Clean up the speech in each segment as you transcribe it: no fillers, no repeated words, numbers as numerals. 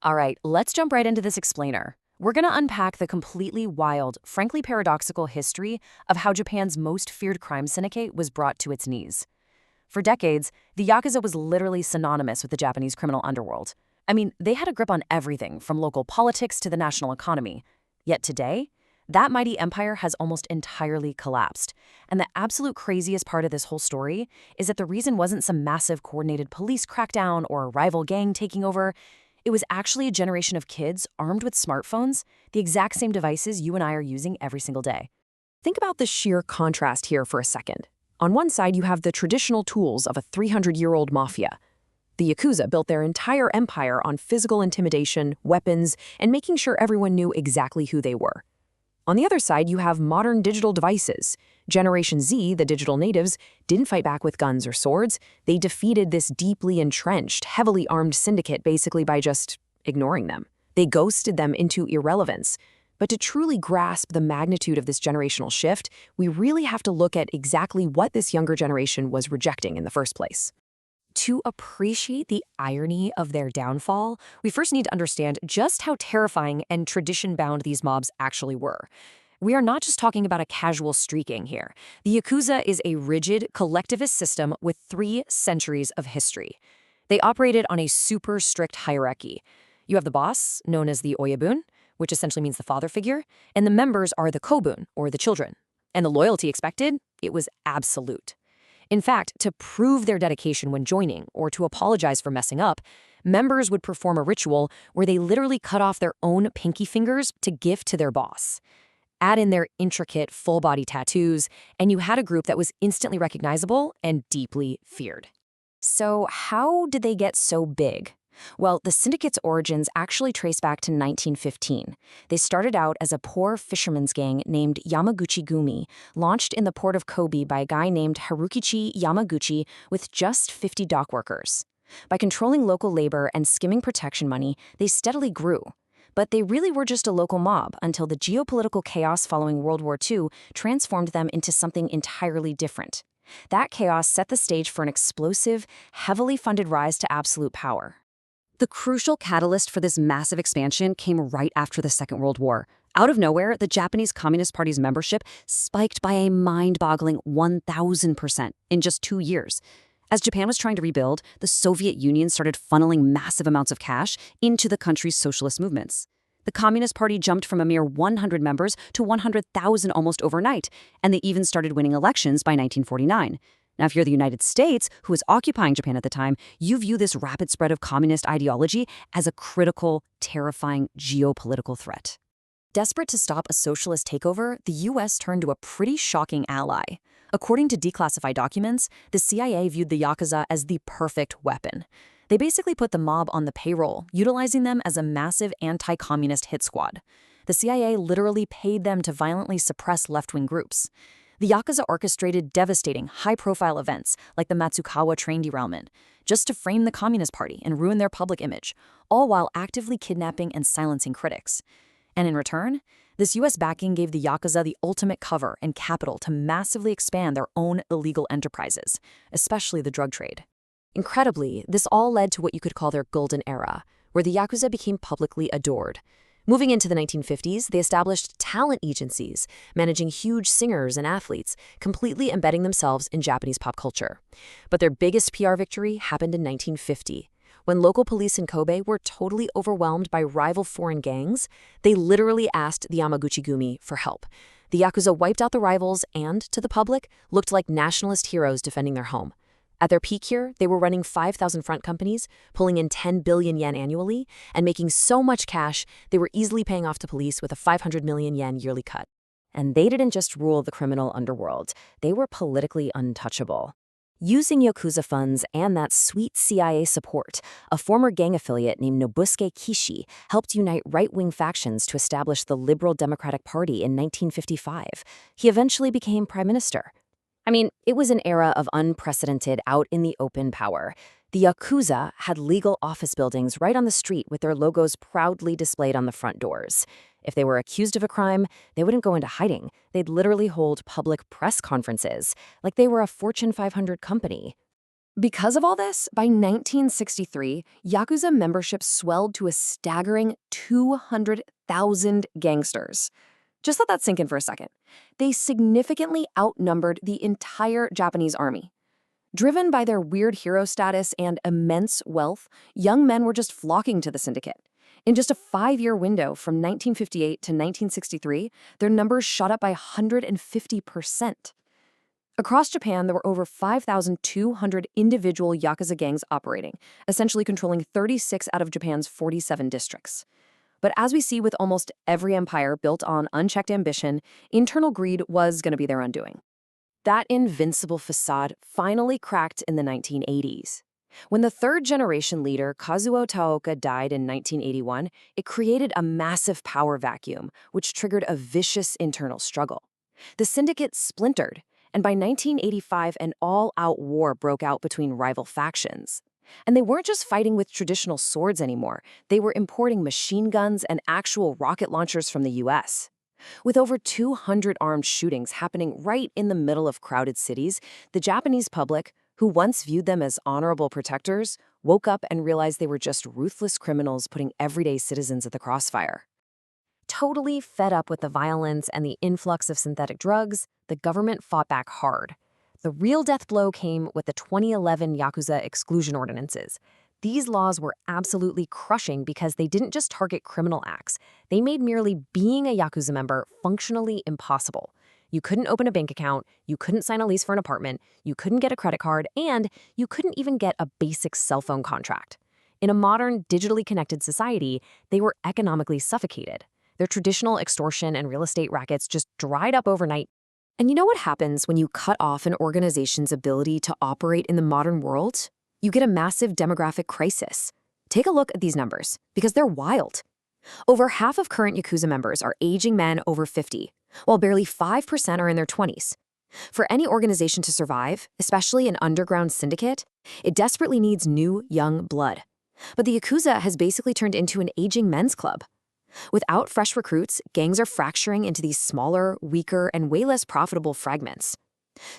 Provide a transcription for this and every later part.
All right, let's jump right into this explainer. We're going to unpack the completely wild, frankly paradoxical history of how Japan's most feared crime syndicate was brought to its knees. For decades, the Yakuza was literally synonymous with the Japanese criminal underworld. I mean, they had a grip on everything from local politics to the national economy. Yet today, that mighty empire has almost entirely collapsed. And the absolute craziest part of this whole story is that the reason wasn't some massive coordinated police crackdown or a rival gang taking over. It was actually a generation of kids armed with smartphones, the exact same devices you and I are using every single day. Think about the sheer contrast here for a second. On one side, you have the traditional tools of a 300-year-old mafia. The Yakuza built their entire empire on physical intimidation, weapons, and making sure everyone knew exactly who they were. On the other side, you have modern digital devices. Generation Z, the digital natives, didn't fight back with guns or swords. They defeated this deeply entrenched, heavily armed syndicate basically by just ignoring them. They ghosted them into irrelevance. But to truly grasp the magnitude of this generational shift, we really have to look at exactly what this younger generation was rejecting in the first place. To appreciate the irony of their downfall, we first need to understand just how terrifying and tradition-bound these mobs actually were. We are not just talking about a casual streaking here. The Yakuza is a rigid, collectivist system with 3 centuries of history. They operated on a super strict hierarchy. You have the boss, known as the Oyabun, which essentially means the father figure, and the members are the Kobun, or the children. And the loyalty expected? It was absolute. In fact, to prove their dedication when joining, or to apologize for messing up, members would perform a ritual where they literally cut off their own pinky fingers to gift to their boss. Add in their intricate, full-body tattoos, and you had a group that was instantly recognizable and deeply feared. So how did they get so big? Well, the syndicate's origins actually trace back to 1915. They started out as a poor fisherman's gang named Yamaguchi-gumi, launched in the port of Kobe by a guy named Harukichi Yamaguchi with just 50 dock workers. By controlling local labor and skimming protection money, they steadily grew. But they really were just a local mob until the geopolitical chaos following World War II transformed them into something entirely different. That chaos set the stage for an explosive, heavily funded rise to absolute power. The crucial catalyst for this massive expansion came right after the Second World War. Out of nowhere, the Japanese Communist Party's membership spiked by a mind-boggling 1,000% in just 2 years. As Japan was trying to rebuild, the Soviet Union started funneling massive amounts of cash into the country's socialist movements. The Communist Party jumped from a mere 100 members to 100,000 almost overnight, and they even started winning elections by 1949. Now, if you're the United States, who was occupying Japan at the time, you view this rapid spread of communist ideology as a critical, terrifying geopolitical threat. Desperate to stop a socialist takeover, the U.S. turned to a pretty shocking ally. According to declassified documents, the CIA viewed the Yakuza as the perfect weapon. They basically put the mob on the payroll, utilizing them as a massive anti-communist hit squad. The CIA literally paid them to violently suppress left-wing groups. The Yakuza orchestrated devastating, high-profile events like the Matsukawa train derailment, just to frame the Communist Party and ruin their public image, all while actively kidnapping and silencing critics. And in return, this U.S. backing gave the Yakuza the ultimate cover and capital to massively expand their own illegal enterprises, especially the drug trade. Incredibly, this all led to what you could call their golden era, where the Yakuza became publicly adored. Moving into the 1950s, they established talent agencies, managing huge singers and athletes, completely embedding themselves in Japanese pop culture. But their biggest PR victory happened in 1950. When local police in Kobe were totally overwhelmed by rival foreign gangs, they literally asked the Yamaguchi-gumi for help. The Yakuza wiped out the rivals and, to the public, looked like nationalist heroes defending their home. At their peak here, they were running 5,000 front companies, pulling in 10 billion yen annually, and making so much cash they were easily paying off to police with a 500 million yen yearly cut. And they didn't just rule the criminal underworld, they were politically untouchable. Using Yakuza funds and that sweet CIA support, a former gang affiliate named Nobusuke Kishi helped unite right-wing factions to establish the Liberal Democratic Party in 1955. He eventually became prime minister. I mean, it was an era of unprecedented out-in-the-open power. The Yakuza had legal office buildings right on the street with their logos proudly displayed on the front doors. If they were accused of a crime, they wouldn't go into hiding. They'd literally hold public press conferences, like they were a Fortune 500 company. Because of all this, by 1963, Yakuza membership swelled to a staggering 200,000 gangsters. Just let that sink in for a second. They significantly outnumbered the entire Japanese army. Driven by their weird hero status and immense wealth, young men were just flocking to the syndicate. In just a 5-year window from 1958 to 1963, their numbers shot up by 150%. Across Japan, there were over 5,200 individual Yakuza gangs operating, essentially controlling 36 out of Japan's 47 districts. But as we see with almost every empire built on unchecked ambition, internal greed was going to be their undoing. That invincible facade finally cracked in the 1980s. When the third-generation leader Kazuo Taoka died in 1981, it created a massive power vacuum, which triggered a vicious internal struggle. The syndicate splintered, and by 1985, an all-out war broke out between rival factions. And they weren't just fighting with traditional swords anymore. They were importing machine guns and actual rocket launchers from the US. With over 200 armed shootings happening right in the middle of crowded cities, the Japanese public, who once viewed them as honorable protectors, woke up and realized they were just ruthless criminals putting everyday citizens at the crossfire. Totally fed up with the violence and the influx of synthetic drugs, the government fought back hard. The real death blow came with the 2011 Yakuza exclusion ordinances. These laws were absolutely crushing because they didn't just target criminal acts. They made merely being a Yakuza member functionally impossible. You couldn't open a bank account, you couldn't sign a lease for an apartment, you couldn't get a credit card, and you couldn't even get a basic cell phone contract. In a modern, digitally connected society, they were economically suffocated. Their traditional extortion and real estate rackets just dried up overnight. And you know what happens when you cut off an organization's ability to operate in the modern world? You get a massive demographic crisis. Take a look at these numbers, because they're wild. Over half of current Yakuza members are aging men over 50, while barely 5% are in their 20s. For any organization to survive, especially an underground syndicate, it desperately needs new, young blood. But the Yakuza has basically turned into an aging men's club. Without fresh recruits, gangs are fracturing into these smaller, weaker, and way less profitable fragments.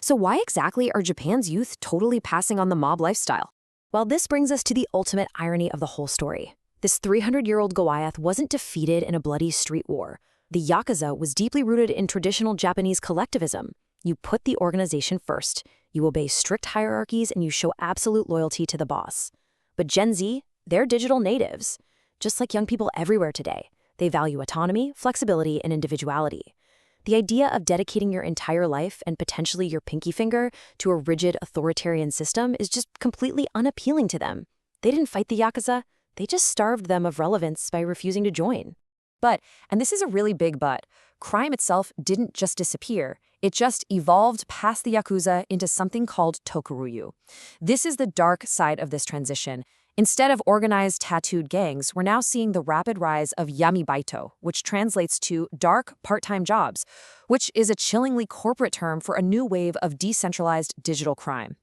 So why exactly are Japan's youth totally passing on the mob lifestyle? Well, this brings us to the ultimate irony of the whole story. This 300-year-old Goliath wasn't defeated in a bloody street war. The Yakuza was deeply rooted in traditional Japanese collectivism. You put the organization first, you obey strict hierarchies, and you show absolute loyalty to the boss. But Gen Z, they're digital natives. Just like young people everywhere today, they value autonomy, flexibility, and individuality. The idea of dedicating your entire life and potentially your pinky finger to a rigid authoritarian system is just completely unappealing to them. They didn't fight the Yakuza, they just starved them of relevance by refusing to join. But, and this is a really big but, crime itself didn't just disappear, it just evolved past the Yakuza into something called tokuryū. This is the dark side of this transition. Instead of organized tattooed gangs, we're now seeing the rapid rise of yamibaito, which translates to dark part-time jobs, which is a chillingly corporate term for a new wave of decentralized digital crime.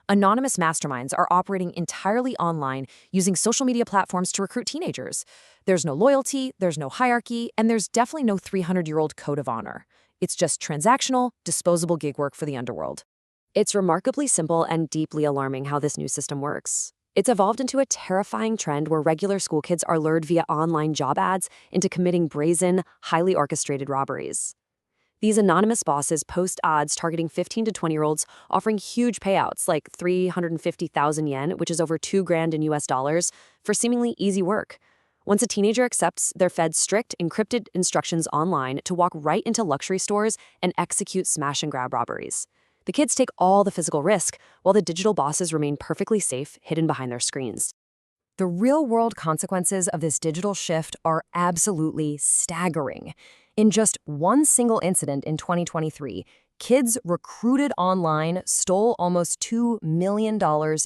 Anonymous masterminds are operating entirely online using social media platforms to recruit teenagers. There's no loyalty, there's no hierarchy, and there's definitely no 300-year-old code of honor. It's just transactional, disposable gig work for the underworld. It's remarkably simple and deeply alarming how this new system works. It's evolved into a terrifying trend where regular school kids are lured via online job ads into committing brazen, highly orchestrated robberies. These anonymous bosses post ads targeting 15 to 20-year-olds, offering huge payouts like 350,000 yen, which is over $2,000 in US dollars, for seemingly easy work. Once a teenager accepts, they're fed strict, encrypted instructions online to walk right into luxury stores and execute smash-and-grab robberies. The kids take all the physical risk, while the digital bosses remain perfectly safe, hidden behind their screens. The real-world consequences of this digital shift are absolutely staggering. In just one single incident in 2023, kids recruited online stole almost $2 million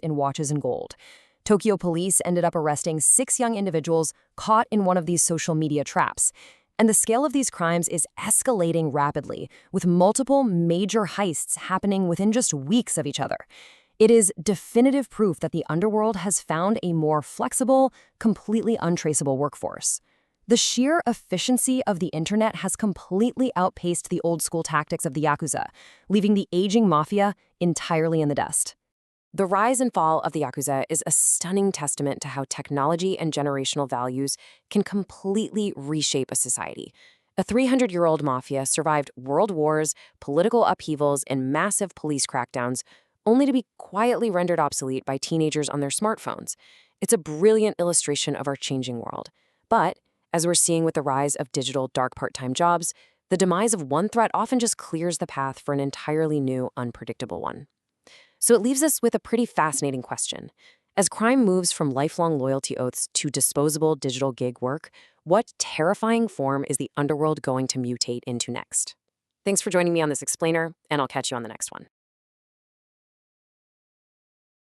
in watches and gold. Tokyo police ended up arresting 6 young individuals caught in one of these social media traps. And the scale of these crimes is escalating rapidly, with multiple major heists happening within just weeks of each other. It is definitive proof that the underworld has found a more flexible, completely untraceable workforce. The sheer efficiency of the internet has completely outpaced the old-school tactics of the Yakuza, leaving the aging mafia entirely in the dust. The rise and fall of the Yakuza is a stunning testament to how technology and generational values can completely reshape a society. A 300-year-old mafia survived world wars, political upheavals, and massive police crackdowns, only to be quietly rendered obsolete by teenagers on their smartphones. It's a brilliant illustration of our changing world. But, as we're seeing with the rise of digital dark part-time jobs, the demise of one threat often just clears the path for an entirely new, unpredictable one. So it leaves us with a pretty fascinating question. As crime moves from lifelong loyalty oaths to disposable digital gig work, what terrifying form is the underworld going to mutate into next? Thanks for joining me on this explainer, and I'll catch you on the next one.